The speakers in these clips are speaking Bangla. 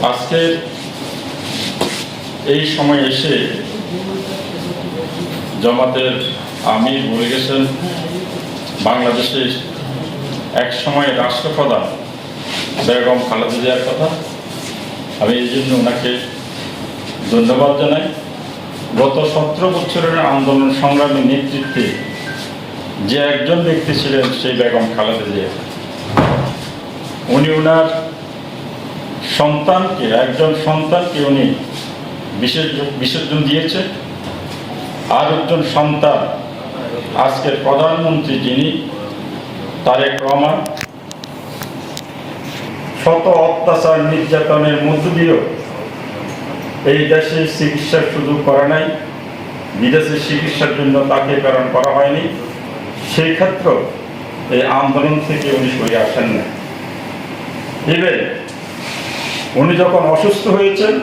আজকে এই সময় এসে জামাতের আমির বলে গেছেন বাংলাদেশের এক সময় রাষ্ট্রপ্রধান বেগম খালেদা জিয়ার কথা। আমি এই জন্য ওনাকে ধন্যবাদ জানাই। গত 17 বছরের আন্দোলন সংগ্রামী নেতৃত্বে যে একজন ব্যক্তি ছিলেন সেই বেগম খালেদা জিয়া। উনি ওনার সন্তানকে, একজন সন্তানকে উনি বিসর্জন দিয়েছে। আর একজন সন্তান আজকের প্রধানমন্ত্রী যিনি তারেক রহমান, শত অত্যাচার নির্যাতনের মধ্য দিয়েও এই দেশে চিকিৎসার সুযোগ করা নাই, বিদেশে চিকিৎসার জন্য তাকে প্রেরণ করা হয়নি। সেই ক্ষেত্রে এই আন্দোলন থেকে উনি সরে আসেন না। ইভেন উনি যখন অসুস্থ হয়েছেন,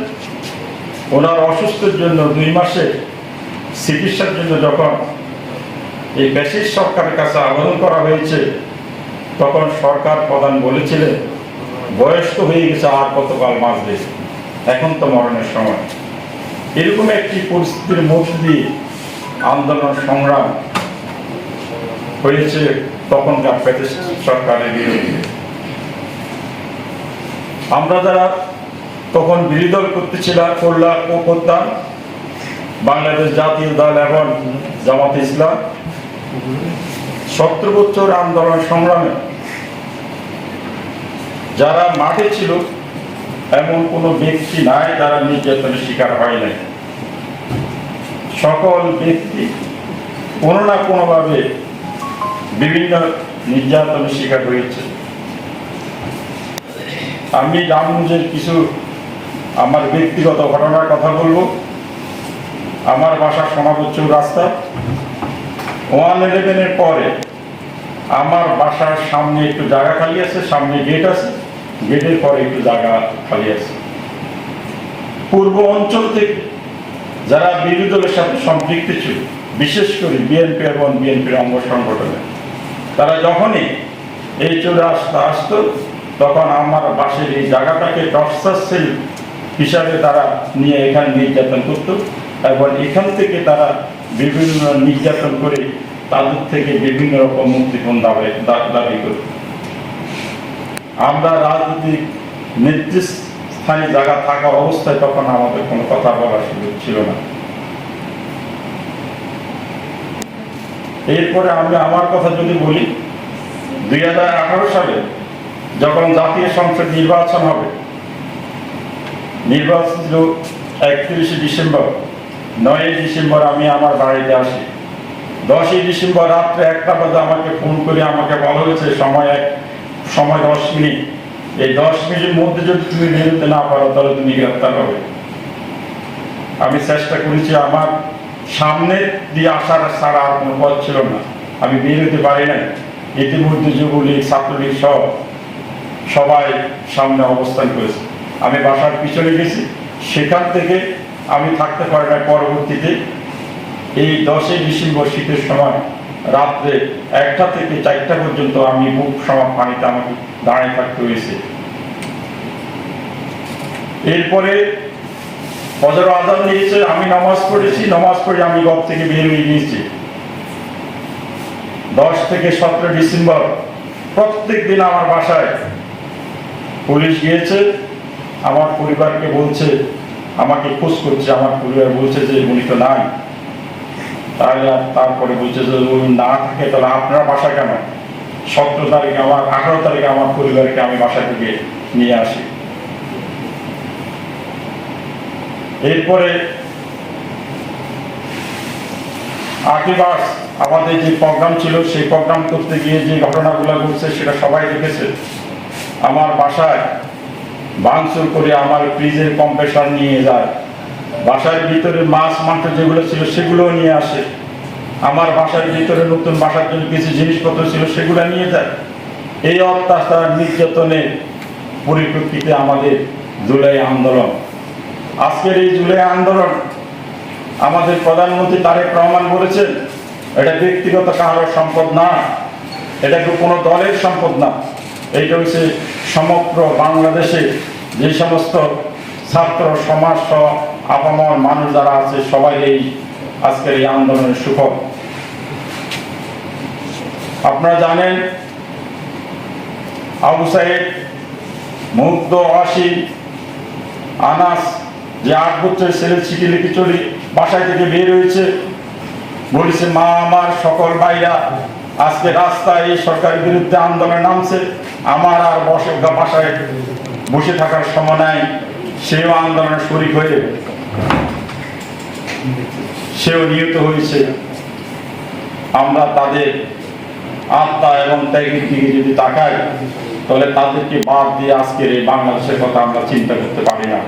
ওনার অসুস্থের জন্য 2 মাসে চিকিৎসার জন্য যখন এই ব্যাসিস সরকারের কাছে আবেদন করা হয়েছে, তখন সরকার প্রধান বলেছিলেন বয়স তো হয়ে গেছে, আর কতকাল বাঁচবে, এখন তো মরণের সময়। এরকম একটি পরিস্থিতির মধ্যে দিয়ে আন্দোলন সংগ্রাম হয়েছে তখনকার ব্যাসিস সরকারের বিরুদ্ধে। আমরা যারা তখন বিরোধী দল করতাম, বাংলাদেশ জাতীয় দল এবং জামাত ইসলাম, 17 বছর আন্দোলন সংগ্রামে যারা মাঠে ছিল এমন কোনো ব্যক্তি নাই যারা নির্যাতনের শিকার হয় নাই। সকল ব্যক্তি কোনো না কোনোভাবে বিভিন্ন নির্যাতনের শিকার হয়েছে। আমি রামগঞ্জের কিছু আমার ব্যক্তিগত ঘটনার কথা বলবো। আমার বাসা সোনাবচ্চুর রাস্তা 111-এর পরে আমার বাসার সামনে একটু জায়গা খালি আছে, সামনে গেট আছে, গেটের পরে একটু জায়গা খালি আছে। পূর্ব অঞ্চল থেকে যারা বিরোধী দলের সাথে সম্পৃক্ত ছিল, বিশেষ করে বিএনপি এবং বিএনপির অঙ্গ সংগঠনে, তারা যখনই এই চলে আসতো তখন আমার বাসের এই জায়গাটাকে টর্চার সেল হিসাবে তারা নিয়ে এখানে নির্যাতন করত এবং এখান থেকে তারা বিভিন্ন নির্যাতন করে তাদের থেকে বিভিন্ন রকম মুক্তিপণ দাবি করত। আমরা রাজনৈতিক নেতৃস্থানীয় জায়গা থাকা অবস্থায় তখন আমাদের কোনো কথা বলার সুযোগ ছিল না। এরপরে আমি আমার কথা যদি বলি, 2018 সালে যখন জাতীয় সংসদ নির্বাচন হবে, নির্বাচন ছিল 31 ডিসেম্বর। 9 ডিসেম্বর আমি আমার বাড়িতে আসি। 10 ডিসেম্বর রাত্রে 1টা বাজে আমাকে ফোন করে আমাকে বলা হয়েছে সময় 10 মিনিট, এই 10 মিনিটের মধ্যে যদি তুমি বেরোতে না পারো তাহলে তুমি গ্রেফতার হবে। আমি চেষ্টা করেছি, আমার সামনে দিয়ে আসার ছাড়া আর কোনো পথ ছিল না, আমি বেরোতে পারি নাই। ইতিমধ্যে যুবলীগ, ছাত্রলীগ সহ সবাই সামনে অবস্থান করেছে। আমি বাসার পিছনে গেছি, সেখান থেকে আমি থাকতে পারি না। পরবর্তীতে এই 10 ডিসেম্বর শীতের সময় রাত্রে 1টা থেকে 4টা পর্যন্ত আমি বুক সমান পানিতে আমাকে দাঁড়িয়ে থাকতে হয়েছে। এরপরে ফজর আযান দিয়েছে, আমি নামাজ পড়েছি, নামাজ পড়ে আমি ঘর থেকে বের হয়ে গিয়েছি। 10 থেকে 17 ডিসেম্বর প্রত্যেক দিন আমার বাসায় পুলিশ গিয়েছে, আমার পরিবারকে বলছে, আমাকে খোঁজ করছে, আমার পরিবার বলছে যে উনি তো নাই। তারপরে বলছে যে উনি না থাকে তাহলে আপনার বাসা কেন? 17 তারিখে 18 তারিখে আমার পরিবারকে আমি বাসা থেকে নিয়ে আসি। এরপরে আকিবাস আমাদের যে প্রোগ্রাম ছিল, সেই প্রোগ্রাম করতে গিয়ে যে ঘটনাগুলো ঘটছে সেটা সবাই দেখেছে। আমার বাসায় ভাঙচুর করে আমার ফ্রিজের কম্প্রেসার নিয়ে যায়, বাসার ভিতরে মাছ মাংস যেগুলো ছিল সেগুলো নিয়ে আসে, আমার বাসার ভিতরে নতুন বাসার জন্য কিছু জিনিসপত্র ছিল সেগুলো নিয়ে যায়। এই অত্যাচার নির্যাতনের পরিপ্রেক্ষিতে আমাদের জুলাই আন্দোলন। আজকের এই জুলাই আন্দোলন আমাদের প্রধানমন্ত্রী তারেক রহমান বলেছেন এটা ব্যক্তিগত কারোর সম্পদ না, এটা কোনো দলের সম্পদ না, এইটা হচ্ছে সমগ্র বাংলাদেশে যে সমস্ত ছাত্র সমাজ সহ আপামর মানুষ যারা আছে সবাই এই আজকের এই আন্দোলনের সুফল। আপনারা জানেন আবু সাইদ, মুগ্ধ, অসীম, আনাস যে 8 বছরের ছেলে চিঠি লিখে চলে বাসায় থেকে বের হয়েছে, বলেছে মা আমার সকল ভাইরা আজকে রাস্তায় এই সরকারের বিরুদ্ধে আন্দোলনে নামছে, আমার আর বাসায় বসে থাকার সময় নাই। সেও আন্দোলনে শরীক হয়ে সেও নিহত হয়েছে। আমরা তাদের আত্মা এবং ত্যাগের দিকে যদি তাকাই তাহলে তাদেরকে বাদ দিয়ে আজকের এই বাংলাদেশের কথা আমরা চিন্তা করতে পারি না।